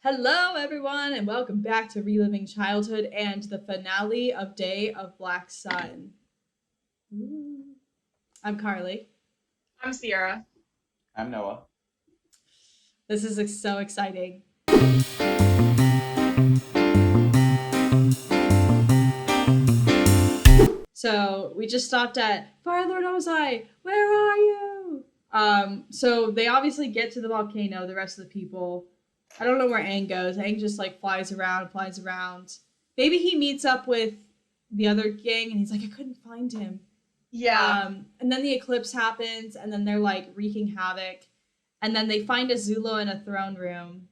Hello, everyone, and welcome back to Reliving Childhood and the finale of Day of Black Sun. Ooh. I'm Carly. I'm Sierra. I'm Noah. This is so exciting. So we just stopped at Fire Lord Ozai. Where are you? So they obviously get to the volcano. The rest of the people. I don't know where Aang goes. Aang just like flies around. Maybe he meets up with the other gang, and he's like, I couldn't find him. Yeah. And then the eclipse happens, and then they're like wreaking havoc, and then they find Azula in a throne room,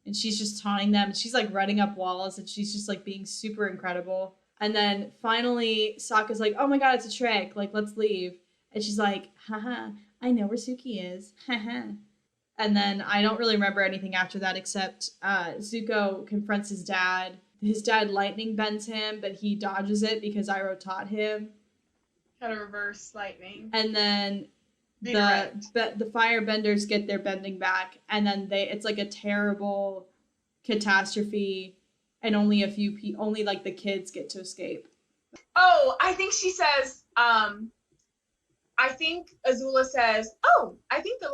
and she's just taunting them. And she's like running up walls, and she's just like being super incredible. And then finally, Sokka's like, "Oh my god, it's a trick! Like, let's leave." And she's like, "Haha, I know where Suki is." Haha. And then I don't really remember anything after that except Zuko confronts his dad. His dad lightning bends him, but he dodges it because Iroh taught him. Kind of reverse lightning. And then the firebenders get their bending back, and then it's like a terrible catastrophe, and only only like the kids get to escape. Oh, I think she says, I think Azula says, "Oh, I think the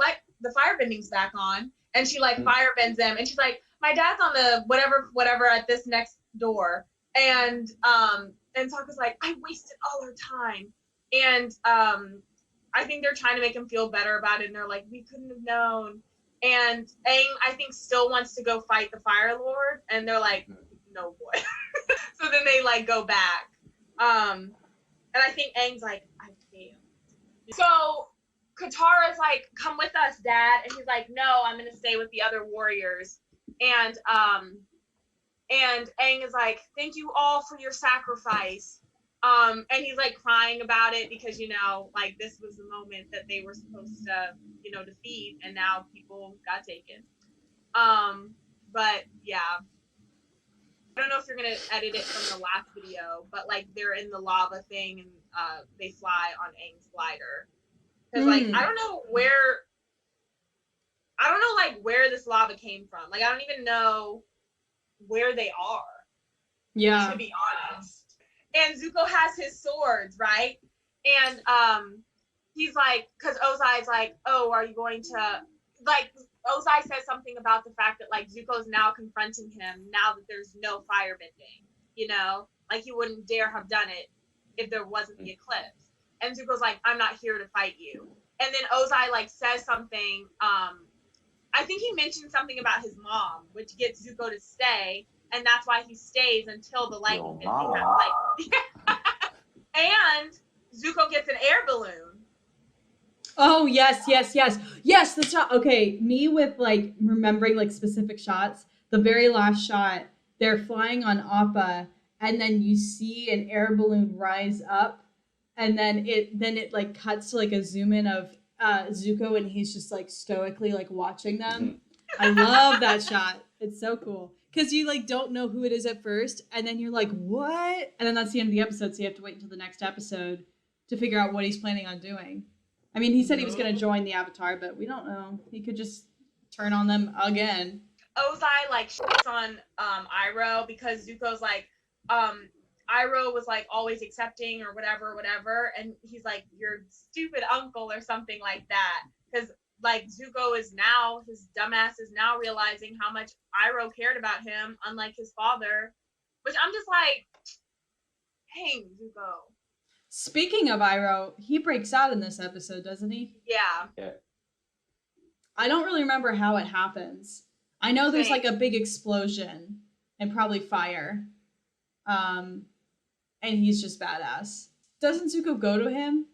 firebending's back on," and she like firebends them, and she's like, "My dad's on the whatever at this next door," and Sokka's like, "I wasted all our time," and I think they're trying to make him feel better about it, and they're like, "We couldn't have known." And Aang, I think, still wants to go fight the Fire Lord, and they're like, "No, boy." So then they like go back, and I think Aang's like, "I failed." So Katara's like, "Come with us, Dad," and he's like, "No, I'm gonna stay with the other warriors." And Aang is like, "Thank you all for your sacrifice." And he's like crying about it because, like this was the moment that they were supposed to, defeat, and now people got taken. But yeah. I don't know if you're gonna edit it from the last video, but like they're in the lava thing and they fly on Aang's glider. Because like I don't know like where this lava came from. Like I don't even know where they are. Yeah. To be honest. And Zuko has his swords, right? And he's like, because Ozai's like, "Oh, are you going to like?" Ozai says something about the fact that like Zuko's now confronting him now that there's no firebending, like he wouldn't dare have done it if there wasn't the eclipse. And Zuko's like, "I'm not here to fight you." And then Ozai like says something. I think he mentioned something about his mom, which gets Zuko to stay, and that's why he stays until the lightning hits. And Zuko gets an air balloon. Oh, yes. That's not okay. Me with like remembering like specific shots. The very last shot, they're flying on Appa, and then you see an air balloon rise up, and then it like cuts to like a zoom in of Zuko, and he's just like stoically like watching them. I love that shot. It's so cool because you like don't know who it is at first, and then you're like, what? And then that's the end of the episode, so you have to wait until the next episode to figure out what he's planning on doing. I mean, he said he was going to join the Avatar, but we don't know. He could just turn on them again. Ozai like shits on Iroh because Zuko's like, Iroh was like always accepting or whatever, and he's like, "Your stupid uncle" or something like that. Because like Zuko is now, his dumbass is now realizing how much Iroh cared about him, unlike his father. Which I'm just like, dang, Zuko. Speaking of Iroh, he breaks out in this episode, doesn't he? Yeah. I don't really remember how it happens. I know there's like a big explosion and probably fire. And he's just badass. Doesn't Zuko go to him?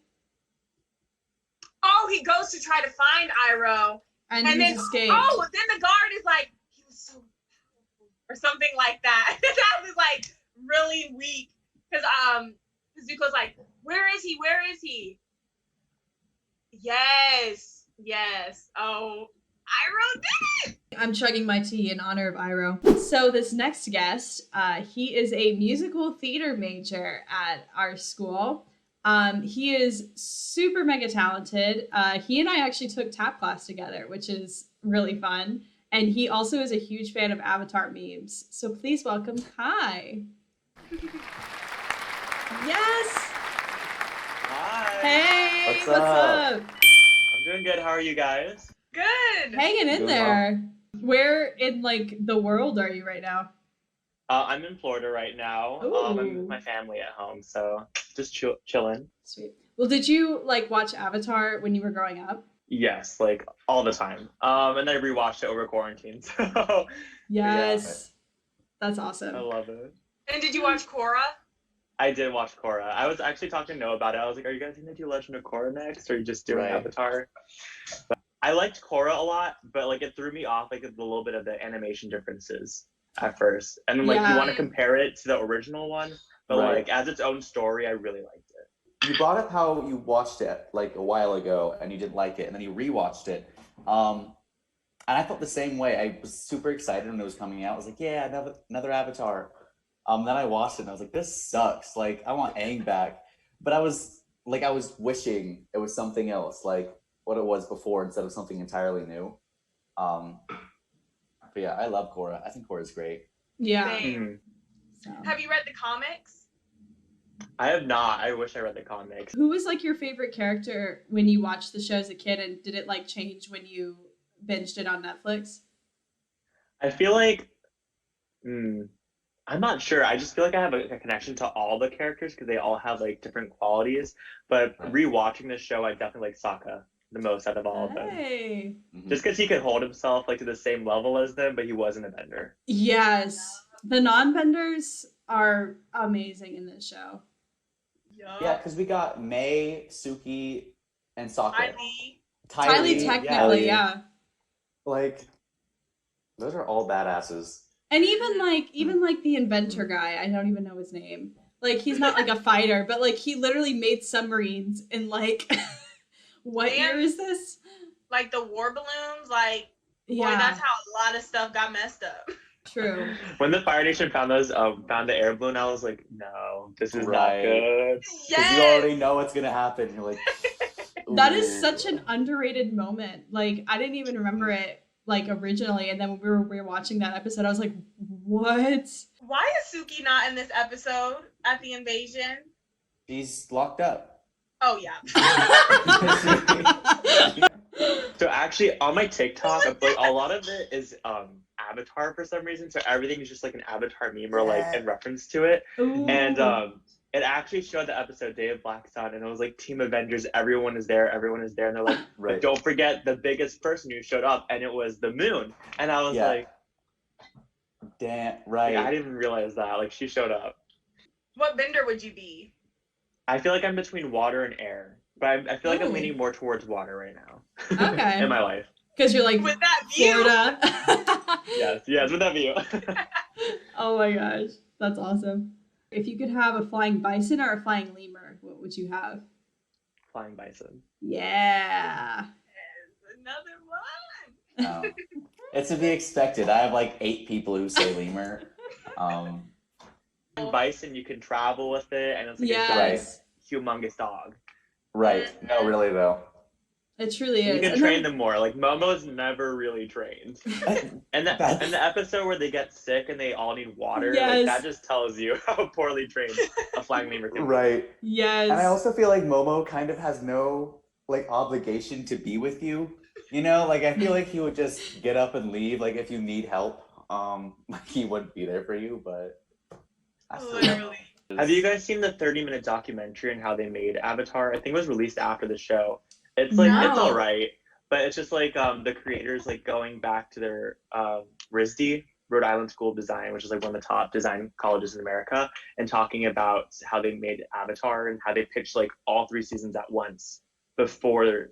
Oh, he goes to try to find Iroh. And then escaped. Oh, then the guard is like, "He was so powerful," or something like that. That was like really weak. Because Zuko's like, "Where is he? Where is he?" Yes. Oh, Iroh did it! I'm chugging my tea in honor of Iroh. So this next guest, he is a musical theater major at our school. He is super mega talented. He and I actually took tap class together, which is really fun. and he also is a huge fan of Avatar memes. So please welcome Kai. Yes. Hi. Hey, What's what's up? up? I'm doing good. How are you guys? Good. Hanging in Doing there. Where in like the world are you right now? I'm in Florida right now. I'm Ooh. with my family at home, so just chilling. Sweet. Well, did you like watch Avatar when you were growing up? Yes, like all the time. And then I rewatched it over quarantine. So Yes. That's I awesome. love it. And did you watch Korra? I did watch Korra. I was actually talking to Noah about it. I was like, "Are you guys gonna do Legend of Korra next, or are you just doing Right. Avatar?" But I liked Korra a lot, but like it threw me off like a little bit of the animation differences at first, and then like you Yeah. want to compare it to the original one, but Right. like as its own story, I really liked it. You brought up how you watched it like a while ago and you didn't like it, and then you rewatched it. And I felt the same way. I was super excited when it was coming out. I was like, yeah, another Avatar. Then I watched it and I was like, this sucks. Like, I want Aang back. But I was wishing it was something else, like what it was before instead of something entirely new. But yeah, I love Korra. I think Korra's great. Yeah. Same. So. Have you read the comics? I have not. I wish I read the comics. Who was like your favorite character when you watched the show as a kid, and did it like change when you binged it on Netflix? I feel like, I'm not sure. I just feel like I have a connection to all the characters because they all have like different qualities. But rewatching this show, I definitely like Sokka the most out of all of them. Hey. Just because he could hold himself like to the same level as them, but he wasn't a bender. Yes. The non-benders are amazing in this show. Yeah, because we got May, Suki, and Sokka. Tylee technically, yeah. Like, those are all badasses. And even like the inventor guy, I don't even know his name. Like he's not like a fighter, but like he literally made submarines in like what year is this? Like the war balloons, like Yeah. boy, that's how a lot of stuff got messed up. True. When the Fire Nation found the air balloon, I was like, no, this is not Right. good. Because Yes. you already know what's gonna happen. You're like, That is "Ooh." such an underrated moment. Like I didn't even remember it like originally, and then when we were watching that episode, I was like, what? Why is Suki not in this episode at the invasion? She's locked up. Oh yeah. So actually, on my TikTok, like a lot of it is Avatar for some reason. So everything is just like an Avatar meme or like in reference to it. Ooh. And it actually showed the episode Day of Black Sun, and it was like Team Avengers, everyone is there, and they're like, Right. don't forget the biggest person who showed up, and it was the moon. And I was Yeah. like, Damn, right. I didn't even realize that. Like she showed up. What bender would you be? I feel like I'm between water and air, but I feel like I'm Ooh. leaning more towards water right now. Okay. In my life. Because you're like With that view. Florida. Yes, with that view. Oh my gosh, that's awesome. If you could have a flying bison or a flying lemur, what would you have? Flying bison. Yeah. Another one. It's to be expected. I have like 8 people who say lemur. Bison, you can travel with it, and it's like Yes. a humongous dog. Right. No, really though. It truly is. You can And train then- them more. Like Momo's never really trained. And the episode where they get sick and they all need water, Yes. like that just tells you how poorly trained a flying lemur can be. Right. Yes. And I also feel like Momo kind of has no like obligation to be with you. You know, like I feel like he would just get up and leave. Like if you need help, like he wouldn't be there for you. But I still Literally. Have you guys seen the 30-minute documentary on how they made Avatar? I think it was released after the show. It's like it's No. all right, but it's just like the creators like going back to their RISD, Rhode Island School of Design, which is like one of the top design colleges in America, and talking about how they made Avatar and how they pitched like all 3 seasons at once before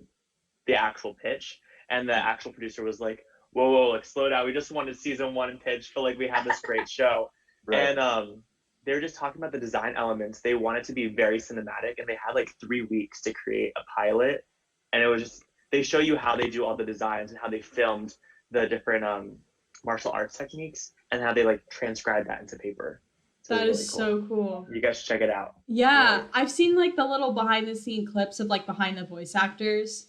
the actual pitch, and the actual producer was like, whoa, like slow down, we just wanted season 1 pitch, but like we had this great show. Right. And they were just talking about the design elements. They wanted to be very cinematic, and they had like 3 weeks to create a pilot. And it was just, they show you how they do all the designs and how they filmed the different martial arts techniques and how they like transcribe that into paper. So That it's is really so cool. You guys should check it out. Yeah, Right. I've seen like the little behind the scene clips of like behind the voice actors.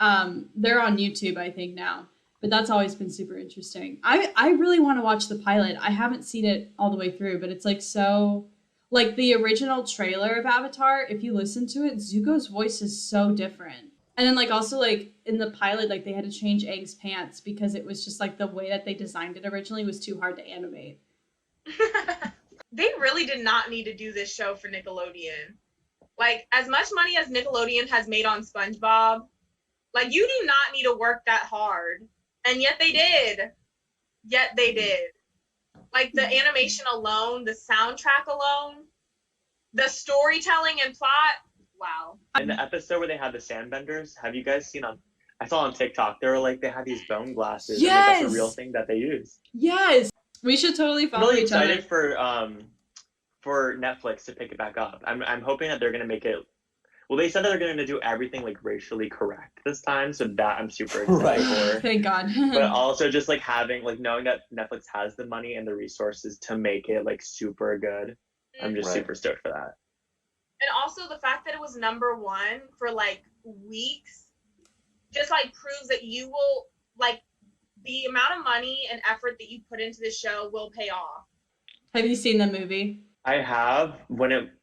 They're on YouTube, I think now. But that's always been super interesting. I really want to watch the pilot. I haven't seen it all the way through, but it's like so, like the original trailer of Avatar, if you listen to it, Zuko's voice is so different. And then like also like in the pilot, like they had to change Aang's pants because it was just like the way that they designed it originally was too hard to animate. They really did not need to do this show for Nickelodeon. Like, as much money as Nickelodeon has made on SpongeBob, like, you do not need to work that hard. And yet they did. Like, the animation alone, the soundtrack alone, the storytelling and plot, wow. In the episode where they had the sandbenders, have you guys seen I saw on TikTok, they were like, they had these bone glasses. Yes! And like, that's a real thing that they use. Yes! We should totally I'm follow really each other. excited for Netflix to pick it back up. I'm hoping that they're gonna make it. Well, they said that they're gonna do everything like racially correct this time, so that I'm super excited for. Thank God. But also just like having like knowing that Netflix has the money and the resources to make it like super good. I'm just super stoked for that. And also the fact that it was #1 for like weeks just like proves that you will like the amount of money and effort that you put into this show will pay off. Have you seen the movie? I have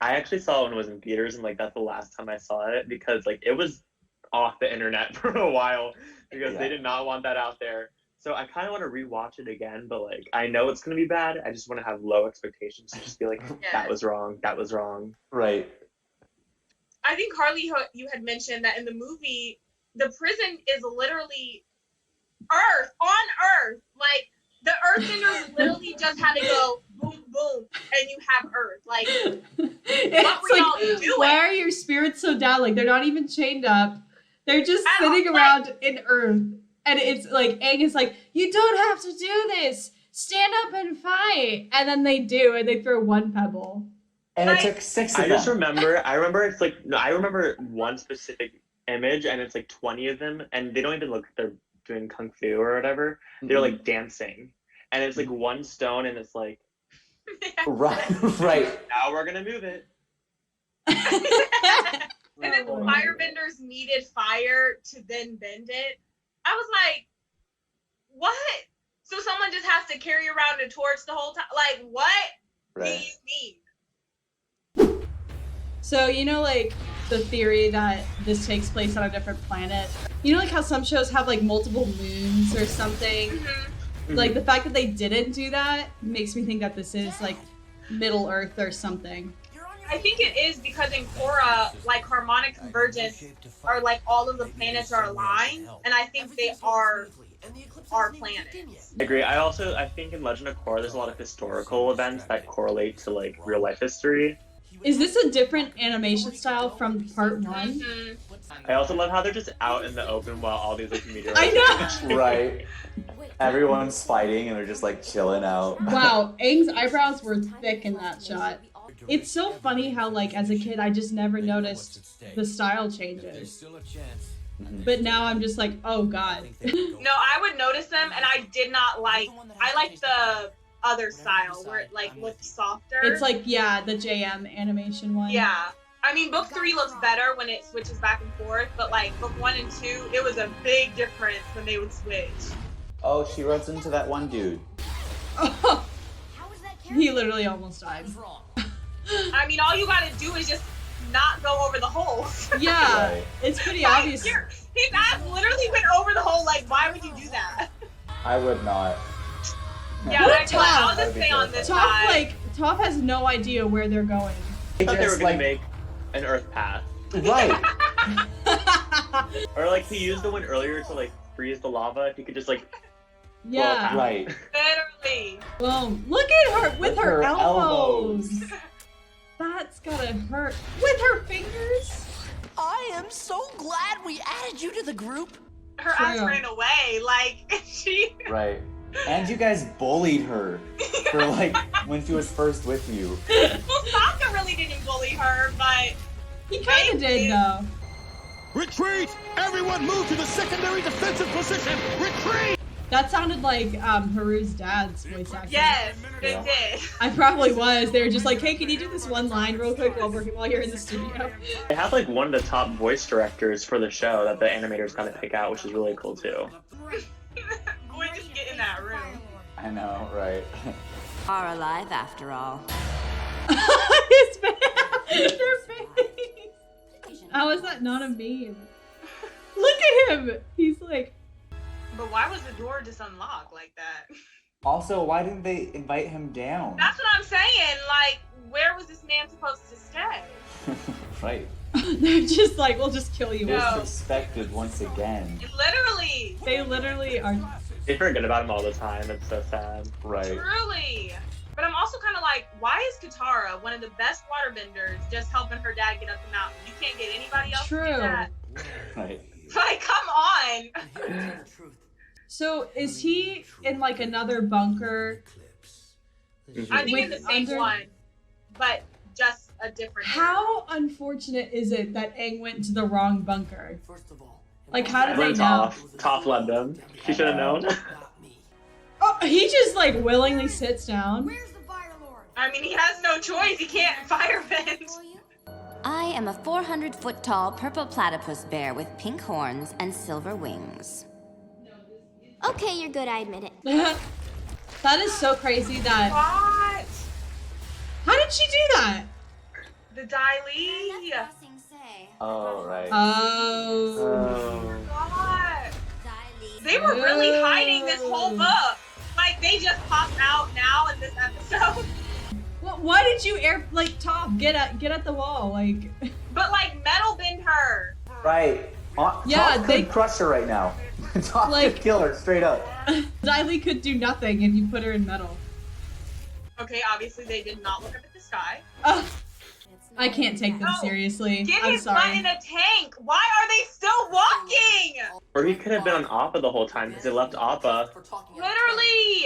I actually saw it when it was in theaters, and like that's the last time I saw it because like it was off the internet for a while because they did not want that out there. So I kind of want to rewatch it again, but like I know it's gonna be bad. I just want to have low expectations and just be like, that was wrong. Right. I think Harley, you had mentioned that in the movie, the prison is literally Earth on Earth. Like the Earthbenders literally just had to go boom boom, and you have Earth. Like what were y'all doing? Why are your spirits so down? Like they're not even chained up. They're just sitting all, around in Earth. And it's like Aang is like, you don't have to do this. Stand up and fight. And then they do, and they throw one pebble. And it took 6 of them. I remember it's like I remember one specific image, and it's like 20 of them, and they don't even look like they're doing kung fu or whatever. They're like dancing, and it's like one stone, and it's like right. Now we're gonna move it. And then the firebenders needed fire to then bend it. I was like, what? So someone just has to carry around a torch the whole time? Like, what do you mean? So, you know, like, the theory that this takes place on a different planet? You know, like, how some shows have, like, multiple moons or something? Mm-hmm. Like, the fact that they didn't do that makes me think that this is, like, Middle Earth or something. I think it is because in Korra, like, harmonic convergence are, like, all of the planets are aligned, and I think they are our planets. I agree. I think in Legend of Korra, there's a lot of historical events that correlate to, like, real life history. Is this a different animation style from part 1? Mm-hmm. I also love how they're just out in the open while all these, like, meteorites I know! Right. Everyone's fighting, and they're just, like, chilling out. Wow, Aang's eyebrows were thick in that shot. It's so funny how, like, as a kid, I just never noticed the style changes. But now I'm just like, oh god. No, I would notice them, and I did not like. I like the other style where it like looked softer. It's like, yeah, the JM animation one. Yeah. I mean, book 3 looks better when it switches back and forth, but like book 1 and 2, it was a big difference when they would switch. Oh, she runs into that one dude. Oh, he literally almost died. I mean, all you gotta do is just not go over the hole. Yeah, Right. it's pretty obvious. His ass literally went over the hole. Like, why would you do that? I would not. Yeah, What I'll Toph? just stay on this side. Toph has no idea where they're going. I thought they were Just, gonna like- make an Earth path. Right. Or like he used the one earlier to like freeze the lava. If he could just like Yeah. Right. Literally. Boom. Look at her with her elbows. That's gotta hurt. With her fingers? I am so glad we added you to the group. Her ass ran away. Like, she... Right. And you guys bullied her for like when she was first with you. Well, Sokka really didn't bully her, but... He kinda did, though. Retreat! Everyone move to the secondary defensive position! Retreat! That sounded like Haru's dad's voice acting. Yes, it Yeah. did. I probably was. They were just like, hey, can you do this one line real quick while you're in the studio? They have like one of the top voice directors for the show that the animators kind of pick out, which is really cool too. I know, right? Are alive after all. His face. Their face. How is that not a meme? Look at him. He's like. But why was the door just unlocked like that? Also, why didn't they invite him down? That's what I'm saying. Like, where was this man supposed to stay? Right. They're just like, we'll just kill you. No. Disrespected once again. Literally. They literally are. They forget about him all the time. It's so sad. Right. Truly. But I'm also kind of like, why is Katara, one of the best waterbenders, just helping her dad get up the mountain? You can't get anybody else to do True. that. Right. Like, come on. So is he in like another bunker? I think With it's the same under- one, but just a different. How unfortunate is it that Aang went to the wrong bunker? First of all, Like, how did they Went know? off. Toph led them. She should have known. Oh, he just like willingly sits down. Where's the Fire Lord? I mean, he has no choice. He can't firebend. I am a 400-foot tall purple platypus bear with pink horns and silver wings. Okay, you're good, I admit it. That is so crazy that. What? How did she do that? The Dai Li. Oh, right. Oh. God. They were really hiding this whole book. Like, they just popped out now in this episode. Well, why did you Toph, get at the wall, like? But, like, metal bend her. Right. Yeah, Toph they- could crush her right now. Toph Like- could kill her straight up. Dai Li could do nothing if you put her in metal. Okay, obviously they did not look up at the sky. Ugh. I can't take them No. seriously. Get I'm his butt sorry. in a tank. Why are they still walking? Or he could have been on Appa the whole time because they left Appa. Literally.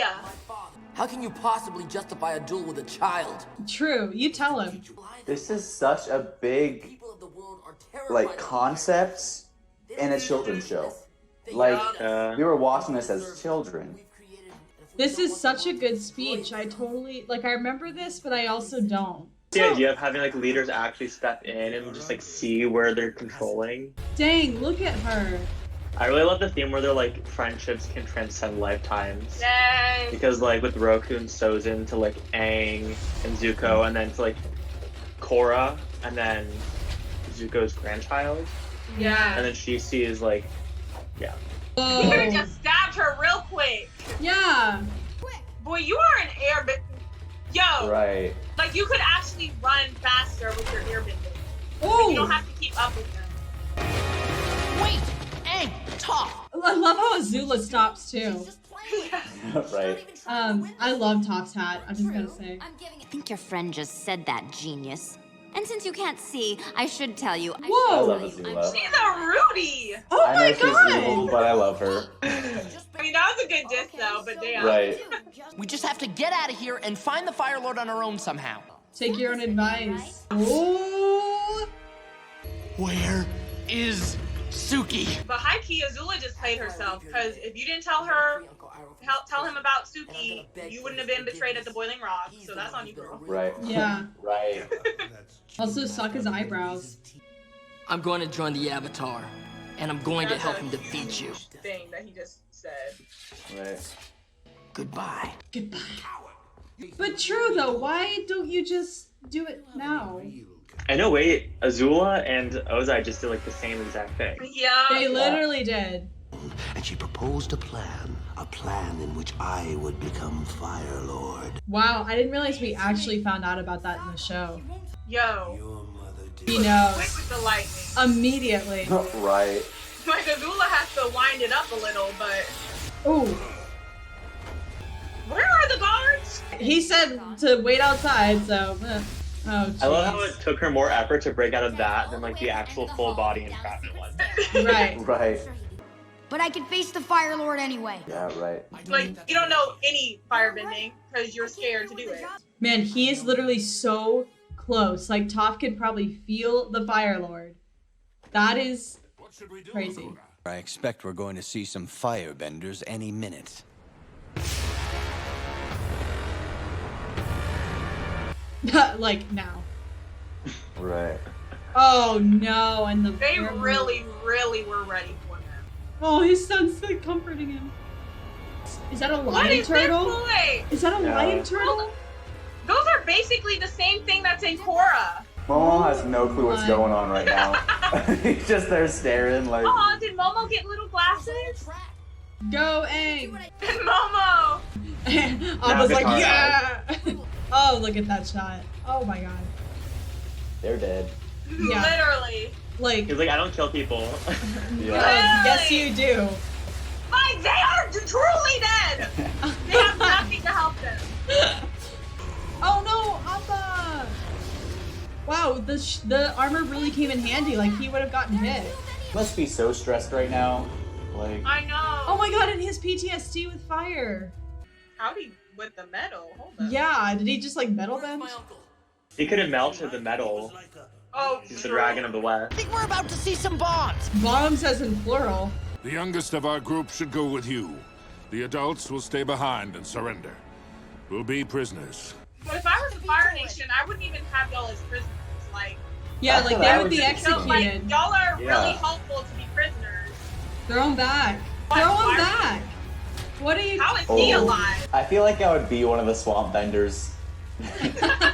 How can you possibly justify a duel with a child? True, you tell him. This is such a big, People of the world are terrified like, of concept in a children's show. Like, we were watching this as children. This is such a good speech. I totally I remember this, but I also don't. The idea of having like leaders actually step in and just like see where they're controlling. Dang, look at her. I really love the theme where they're like friendships can transcend lifetimes. Yes. Because like with Roku and Sozin to like Aang and Zuko and then to like Korra and then Zuko's grandchild. Yeah. And then she sees like, You could have Whoa. just stabbed her real quick. Yeah. Boy, you are an airbender. Yo. Right. Like, you could actually run faster with your airbending. You don't Oh, have to keep up with them. Wait! Aang! Toph! I love how Azula stops too. Right. I love Toph's hat. I'm just gonna say. I think your friend just said that, genius. And since you can't see, I should tell you. I Whoa. love Azula. She's a Rudy. Oh I my know she's evil, god. but I love her. I mean, that was a good diss, though, but damn. Right. We just have to get out of here and find the Fire Lord on our own somehow. Take your own advice. Oh. Where is Suki? But high key, Azula just played herself, because if you didn't tell her, tell him about Suki, you wouldn't have been betrayed at the Boiling Rock. So that's on you, girl. Right. Yeah. Right. Also suck his eyebrows. I'm going to join the Avatar, and I'm going to That's help a him defeat you. Thing that he just said. Right. Goodbye. Goodbye. But true though, why don't you just do it now? I know, wait, Azula and Ozai just did like the same exact thing. Yeah. They literally did. And she proposed a plan in which I would become Fire Lord. Wow, I didn't realize we actually found out about that in the show. Yo. Your mother did. He Quick knows. with the lightning. Immediately. Right. Like, Azula has to wind it up a little, but Ooh. where are the guards? He said to wait outside, so. Oh, I love how jeez. it took her more effort to break out of that than like the actual full body entrapment one. Right. Right. But I can face the Fire Lord anyway. Yeah, right. Like, you don't know any firebending, because you're scared to do it. Man, he is literally so close. Like, Toph could probably feel the Fire Lord. That is crazy. I expect we're going to see some firebenders any minute. Like, now. Right. Oh, no, and the... They really, really were ready for them. Oh, his son's like comforting him. Is that a What lion is turtle? this boy? Is that a Yeah. lion turtle? Those are basically the same thing that's in Korra. Momo has no clue what's my- going on right now. He's just there staring like. Oh, did Momo get little glasses? Go, Aang! And Momo! I was like, guitar yeah! Oh, look at that shot. Oh my god. They're dead. Yeah. Literally. Like, He's like, I don't kill people. Yeah. yes you do. Like, they are truly dead! They have nothing to help them. Oh no, Appa! Wow, the armor really came in handy. Like, he would have gotten hit. Must be so stressed right now. Like. I know. Oh my god, and his PTSD with fire. How'd he with the metal? Hold up. Yeah, did he just like metal bend? He could have melted the metal. Oh, He's the dragon of the West. I think we're about to see some bombs. Bombs as in plural. The youngest of our group should go with you. The adults will stay behind and surrender. We'll be prisoners. But if I was a Fire Nation, I wouldn't even have y'all as prisoners. Like, Yeah, That's like what they I would was be thinking. so, like, executed. y'all are Yeah. really hopeful to be prisoners. Throw him back. Throw him back. What are you? How is he Oh. alive? I feel like I would be one of the swamp vendors.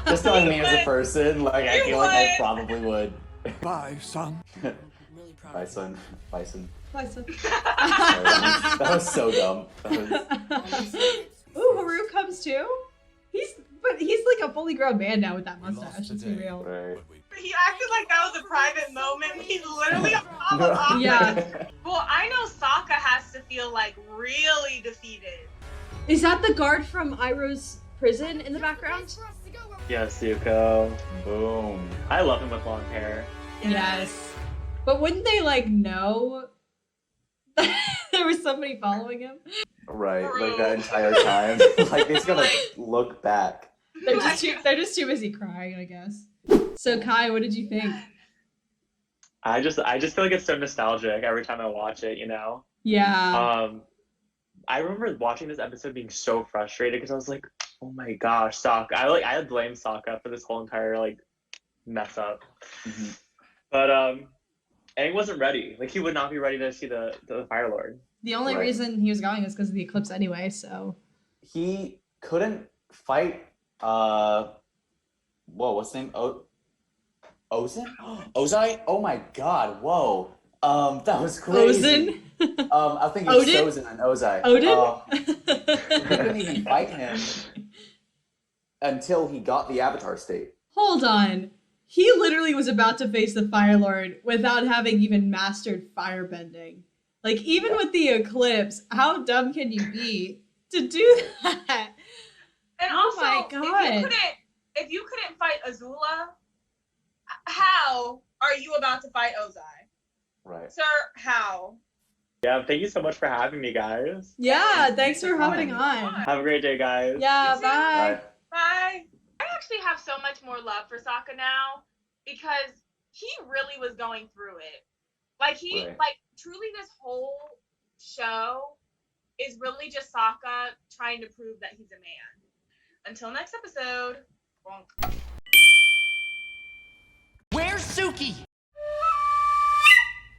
Just knowing me as a person, like I You feel like I would. probably would. Bye, son. Bison. Listen. That was so dumb. Ooh, Haru comes too. He's like a fully grown man now with that We lost mustache. the Let's be day. real. Right. He acted like that was a private moment. He's literally a problem officer. Yeah. Well, I know Sokka has to feel like really defeated. Is that the guard from Iroh's prison in the background? Yes, Zuko. Boom. I love him with long hair. Yes. But wouldn't they like know there was somebody following him? Right, like that entire time. Like he's gonna look back. They're just too busy crying, I guess. So Kai, what did you think? I just feel like it's so nostalgic every time I watch it, you know? Yeah. I remember watching this episode being so frustrated because I was like, oh my gosh, Sokka. I blame Sokka for this whole entire like mess up. Mhm. But Aang wasn't ready. Like he would not be ready to see the Fire Lord. The only Right. reason he was going is because of the eclipse anyway, so He couldn't fight whoa, what's his name? Ozin? Ozai? Oh my god, whoa. That was crazy. Ozin? I think it's Odin? Sozin and Ozai. Odin? He couldn't even fight him until he got the Avatar state. Hold on. He literally was about to face the Fire Lord without having even mastered firebending. Like, even with the eclipse, how dumb can you be to do that? And Oh also, my God. if you couldn't fight Azula, how are you about to fight Ozai? Right. Sir, how? Yeah, thank you so much for having me, guys. Yeah, thanks for hopping on. Have a great day, guys. Yeah, You too. bye. Right. Bye. I actually have so much more love for Sokka now because he really was going through it. Like truly this whole show is really just Sokka trying to prove that he's a man. Until next episode. Bonk. Where's Suki?